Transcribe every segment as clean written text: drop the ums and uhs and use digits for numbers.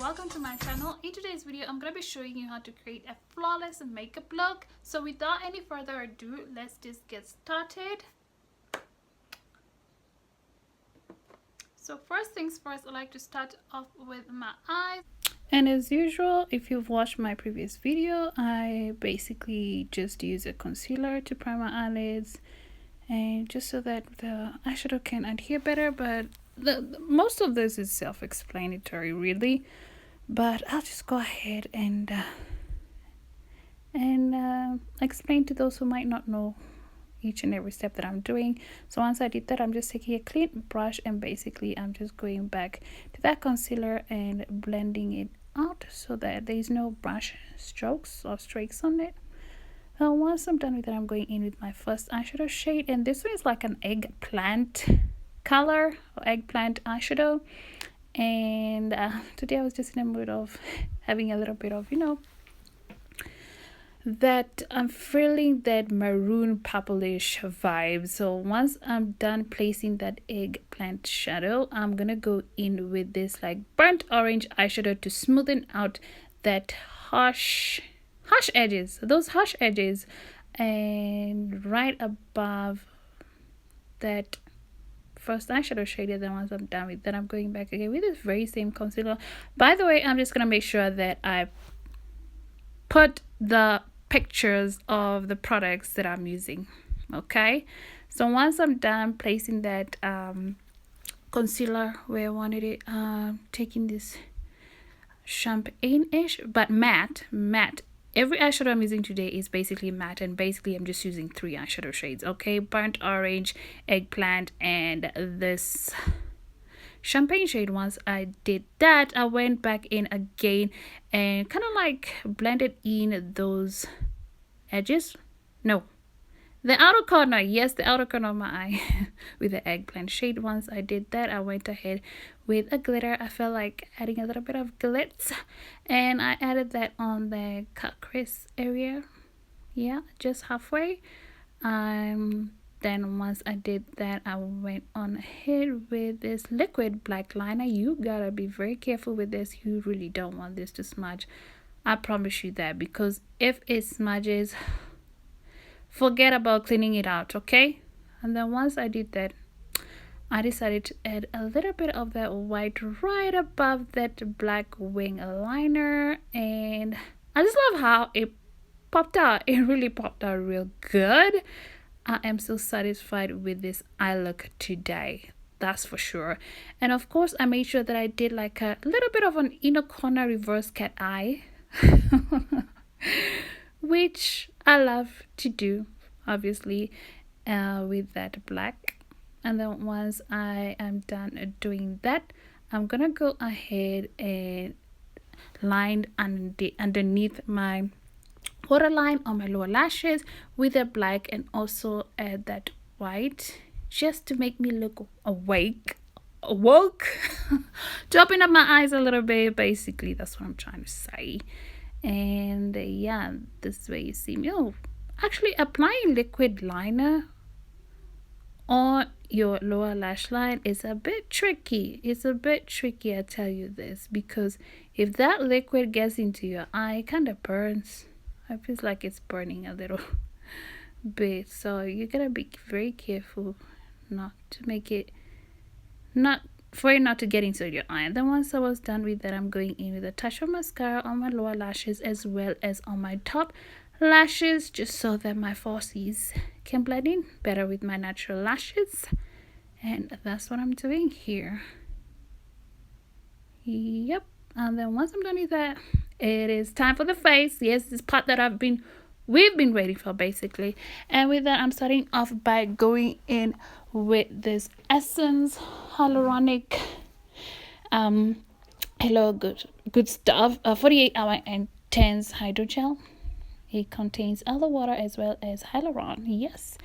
welcome to my channel. In today's video I'm going to be showing you how to create a flawless makeup look. So without any further ado, let's just get started. So first things first, I like to start off with my eyes. And as usual, if you've watched my previous video, I basically just use a concealer to prime my eyelids, and just so that the eyeshadow can adhere better. But most of this is self-explanatory really, but I'll just go ahead and explain to those who might not know each and every step that I'm doing. So once I did that, I'm just taking a clean brush and basically I'm just going back to that concealer and blending it out so that there's no brush strokes or streaks on it. Once I'm done with that, I'm going in with my first eyeshadow shade, and this one is like an eggplant color or eggplant eyeshadow. And today I was just in a mood of having a little bit of, you know, that I'm feeling that maroon purplish vibe. So once I'm done placing that eggplant shadow, I'm gonna go in with this like burnt orange eyeshadow to smoothen out that harsh edges, those harsh edges. And right above that first eyeshadow shade, and then once I'm done with that, I'm going back again with this very same concealer. By the way, I'm just gonna make sure that I put the pictures of the products that I'm using. Okay, so once I'm done placing that concealer where I wanted it, taking this champagne-ish but matte. Every eyeshadow I'm using today is basically matte, and basically I'm just using 3 eyeshadow shades. Okay, burnt orange, eggplant, and this champagne shade. Once I did that, I went back in again and kind of like blended in those edges. No, the outer corner. Yes, the outer corner of my eye with the eggplant shade. Once I did that, I went ahead with a glitter. I felt like adding a little bit of glitz, and I added that on the cut crease area. Yeah, just halfway. Then once I did that, I went on ahead with this liquid black liner. You gotta be very careful with this. You really don't want this to smudge. I promise you that, because if it smudges, forget about cleaning it out. Okay. And then once I did that, I decided to add a little bit of that white right above that black wing liner, and I just love how it popped out. It really popped out real good. I am so satisfied with this eye look today, that's for sure. And of course, I made sure that I did like a little bit of an inner corner reverse cat eye which I love to do, obviously, with that black. And then once I am done doing that, I'm gonna go ahead and line underneath my waterline on my lower lashes with a black, and also add that white just to make me look awoke to open up my eyes a little bit. Basically, that's what I'm trying to say. And yeah, this way you see me. Oh, actually, applying liquid liner on your lower lash line is a bit tricky. It's a bit tricky, I tell you this, because if that liquid gets into your eye, it kind of burns. I feel like it's burning a little bit, so you gotta be very careful not to make it for it not to get into your eye. And then once I was done with that, I'm going in with a touch of mascara on my lower lashes as well as on my top lashes, just so that my falsies can blend in better with my natural lashes. And that's what I'm doing here. Yep. And then once I'm done with that, it is time for the face. Yes, this part that we've been waiting for, basically. And with that, I'm starting off by going in with this Essence hyaluronic hello good stuff 48-hour intense hydrogel. It contains aloe water as well as hyaluron. Yes,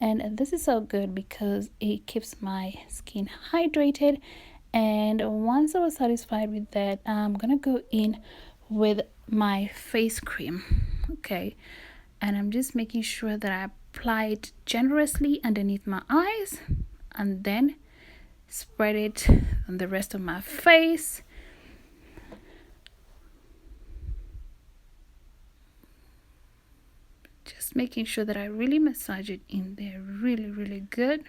and this is so good because it keeps my skin hydrated. And once I was satisfied with that, I'm gonna go in with my face cream. Okay, and I'm just making sure that I apply it generously underneath my eyes, and then spread it on the rest of my face. making sure that I really massage it in there really good.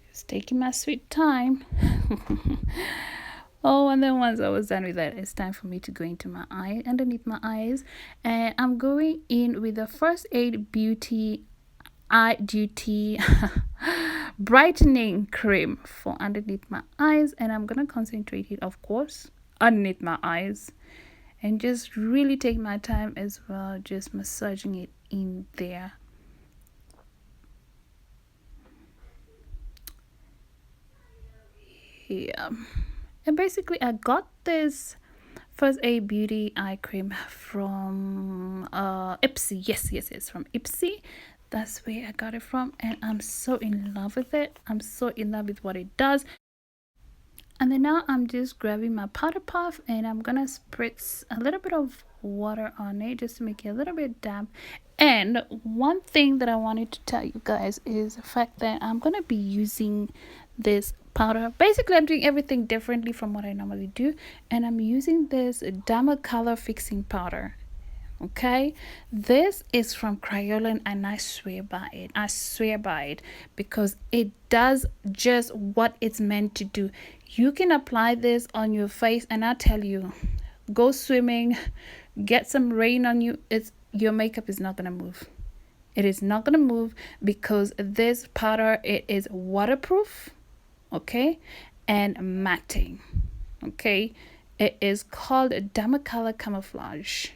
Just taking my sweet time. Oh, and then once I was done with that, it's time for me to go into my eye, underneath my eyes, and I'm going in with the First Aid Beauty Eye Duty brightening cream for underneath my eyes, and I'm gonna concentrate it, of course, underneath my eyes, and just really take my time as well, just massaging it in there. Yeah, and basically I got this First Aid Beauty eye cream from ipsy. Yes, from ipsy. That's where I got it from, and I'm so in love with it. I'm so in love with what it does. And then now I'm just grabbing my powder puff, and I'm gonna spritz a little bit of water on it just to make it a little bit damp. And one thing that I wanted to tell you guys is the fact that I'm gonna be using this powder. Basically, I'm doing everything differently from what I normally do, and I'm using this 𝐑𝐄𝐂𝐄𝐿 color fixing powder. Okay, this is from Crayola, and I swear by it because it does just what it's meant to do. You can apply this on your face, and I tell you, go swimming, get some rain on you, your makeup is not gonna move. It is not gonna move because this powder, it is waterproof, okay, and matting. Okay, it is called 𝐑𝐄𝐂𝐄𝐿 Camouflage.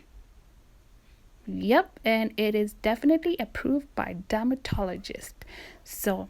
Yep, and it is definitely approved by dermatologist. So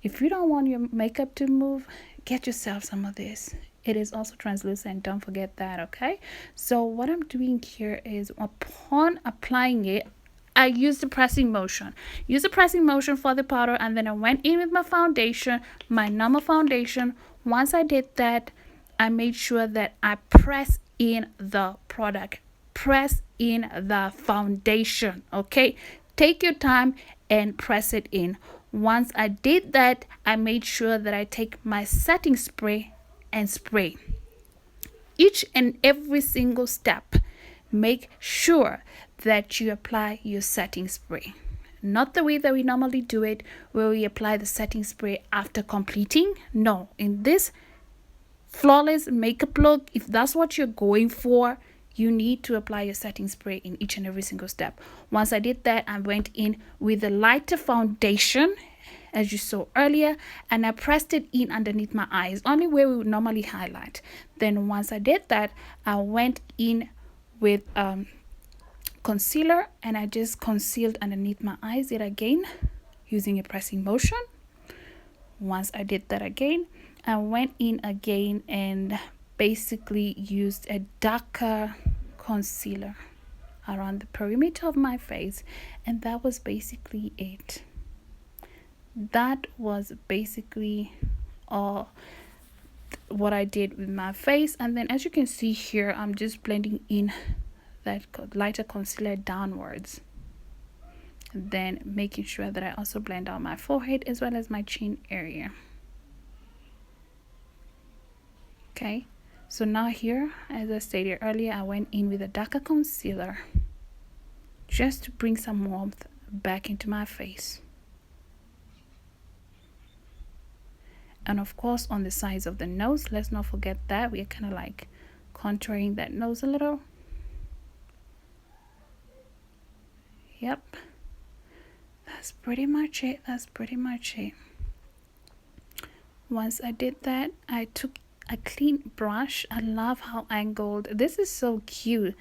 if you don't want your makeup to move, get yourself some of this. It is also translucent, don't forget that. Okay, so what I'm doing here is, upon applying it, I used the pressing motion. Use the pressing motion for the powder, and then I went in with my foundation, my normal foundation. Once I did that, I made sure that I press in the product. Press in the foundation. Okay, take your time and press it in. Once I did that, I made sure that I take my setting spray and spray each and every single step. Make sure that you apply your setting spray, not the way that we normally do it, where we apply the setting spray after completing. No, in this flawless makeup look, if that's what you're going for, you need to apply your setting spray in each and every single step. Once I did that, I went in with a lighter foundation, as you saw earlier, and I pressed it in underneath my eyes, only where we would normally highlight. Then once I did that, I went in with concealer, and I just concealed underneath my eyes yet again using a pressing motion. Once I did that again, I went in again and basically used a darker concealer around the perimeter of my face, and that was basically it. That was basically all what I did with my face. And then as you can see here, I'm just blending in that lighter concealer downwards, and then making sure that I also blend out my forehead as well as my chin area. Okay, so now here, as I stated earlier, I went in with a darker concealer just to bring some warmth back into my face. And of course, on the sides of the nose, let's not forget that we are kind of like contouring that nose a little. Yep, that's pretty much it. Once I did that, I took a clean brush. I love how angled this is. So cute,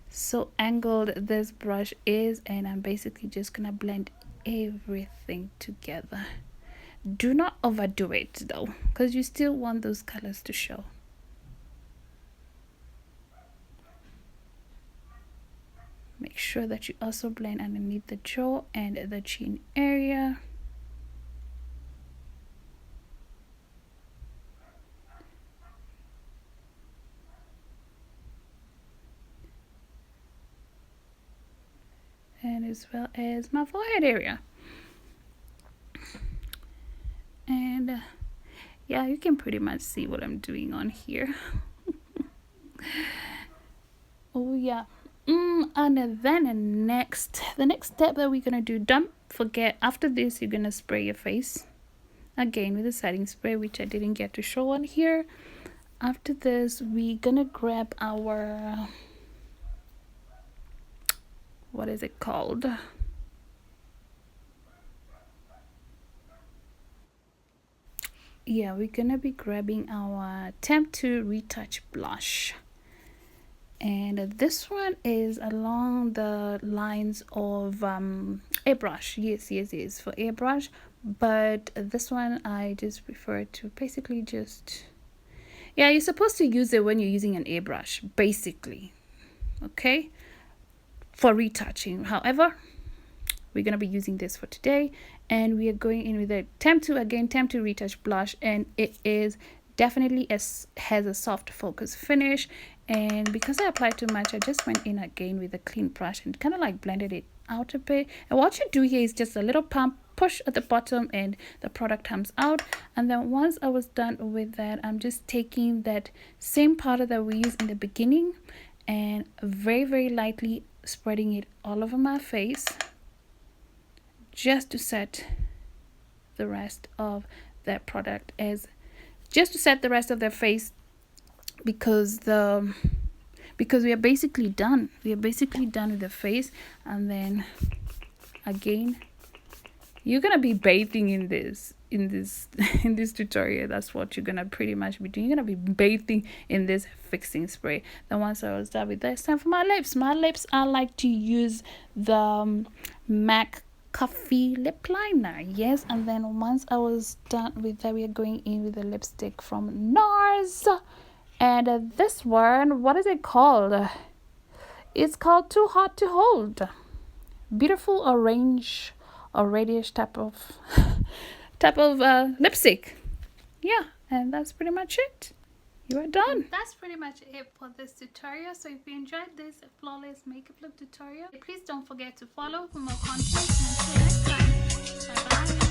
so angled this brush is, and I'm basically just gonna blend everything together. Do not overdo it though, because you still want those colors to show. Make sure that you also blend underneath the jaw and the chin area. And as well as my forehead area. And yeah, you can pretty much see what I'm doing on here. Oh yeah. And then the next step that we're gonna do, don't forget, after this you're gonna spray your face again with a setting spray, which I didn't get to show on here. After this we're gonna grab our, what is it called, yeah, we're gonna be grabbing our 𝐑𝐄𝐂𝐄𝐃 retouch blush, and this one is along the lines of airbrush. Yes, for airbrush, but this one I just prefer to basically just, yeah, you're supposed to use it when you're using an airbrush basically, okay, for retouching. However, we're going to be using this for today, and we are going in with a 𝐑𝐄𝐂, again 𝐑𝐄𝐂 retouch blush, and it is definitely has a soft focus finish. And because I applied too much, I just went in again with a clean brush and kind of like blended it out a bit. And what you do here is just a little pump, push at the bottom, and the product comes out. And then once I was done with that, I'm just taking that same powder that we used in the beginning and very lightly spreading it all over my face, just to set the rest of that product, as just to set the rest of their face, because we are basically done. We are basically done with the face. And then again, you're gonna be bathing in this in this tutorial. That's what you're gonna pretty much be doing. You're gonna be bathing in this fixing spray. Then once I was done with that, it's time for my lips. I like to use the MAC Coffee lip liner. Yes, and then once I was done with that, we are going in with a lipstick from NARS, and this one, what is it called? It's called Too Hot to Hold. Beautiful orange or reddish type of lipstick. Yeah, and that's pretty much it. You are done. That's pretty much it for this tutorial. So if you enjoyed this flawless makeup look tutorial, please don't forget to follow for more content, and until next time, bye bye.